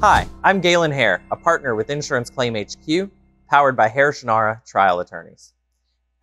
Hi, I'm Galen, a partner with Insurance Claim HQ, powered by Shannara Trial Attorneys.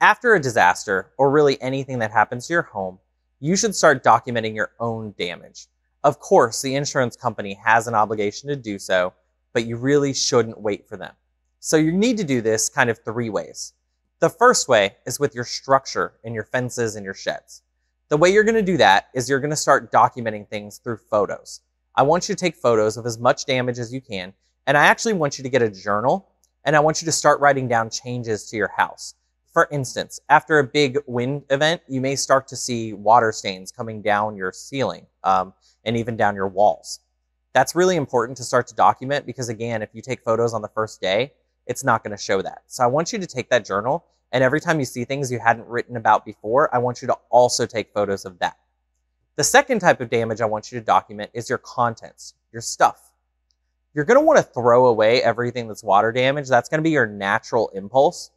After a disaster, or really anything that happens to your home, you should start documenting your own damage. Of course, the insurance company has an obligation to do so, but you really shouldn't wait for them. So you need to do this kind of three ways. The first way is with your structure and your fences and your sheds. The way you're going to do that is you're going to start documenting things through photos. I want you to take photos of as much damage as you can, and I actually want you to get a journal, and I want you to start writing down changes to your house. For instance, after a big wind event, you may start to see water stains coming down your ceiling and even down your walls. That's really important to start to document because, again, if you take photos on the first day, it's not going to show that. So I want you to take that journal, and every time you see things you hadn't written about before, I want you to also take photos of that. The second type of damage I want you to document is your contents, your stuff. You're going to want to throw away everything that's water damage. That's going to be your natural impulse.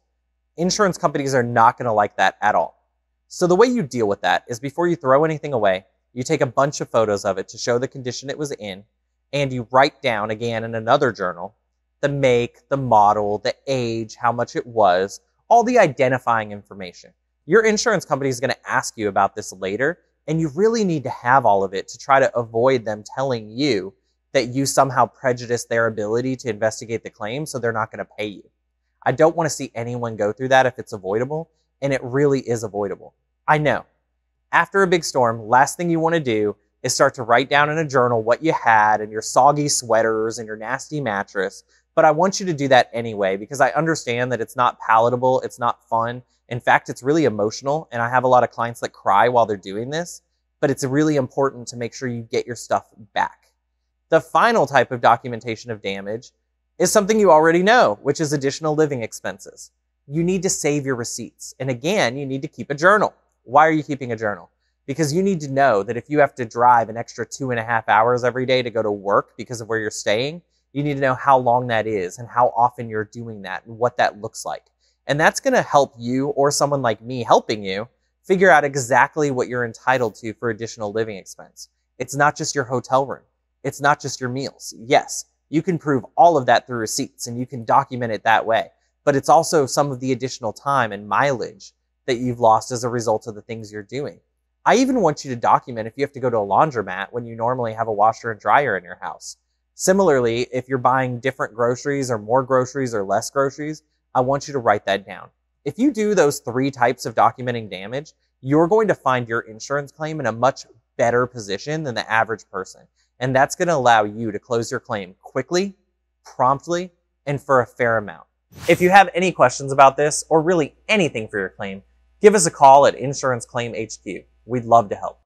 Insurance companies are not going to like that at all. So the way you deal with that is before you throw anything away, you take a bunch of photos of it to show the condition it was in, and you write down, again in another journal, the make, the model, the age, how much it was, all the identifying information. Your insurance company is going to ask you about this later, and you really need to have all of it to try to avoid them telling you that you somehow prejudice their ability to investigate the claim, so they're not going to pay you. I don't want to see anyone go through that if it's avoidable, and it really is avoidable. I know. After a big storm, last thing you want to do is start to write down in a journal what you had and your soggy sweaters and your nasty mattress, but I want you to do that anyway because I understand that it's not palatable, it's not fun. In fact, it's really emotional, and I have a lot of clients that cry while they're doing this, but it's really important to make sure you get your stuff back. The final type of documentation of damage is something you already know, which is additional living expenses. You need to save your receipts. And again, you need to keep a journal. Why are you keeping a journal? Because you need to know that if you have to drive an extra 2.5 hours every day to go to work because of where you're staying, you need to know how long that is and how often you're doing that and what that looks like. And that's going to help you or someone like me helping you figure out exactly what you're entitled to for additional living expense. It's not just your hotel room. It's not just your meals. Yes, you can prove all of that through receipts and you can document it that way. But it's also some of the additional time and mileage that you've lost as a result of the things you're doing. I even want you to document if you have to go to a laundromat when you normally have a washer and dryer in your house. Similarly, if you're buying different groceries or more groceries or less groceries, I want you to write that down. If you do those three types of documenting damage, you're going to find your insurance claim in a much better position than the average person. And that's going to allow you to close your claim quickly, promptly, and for a fair amount. If you have any questions about this or really anything for your claim, give us a call at Insurance Claim HQ. We'd love to help.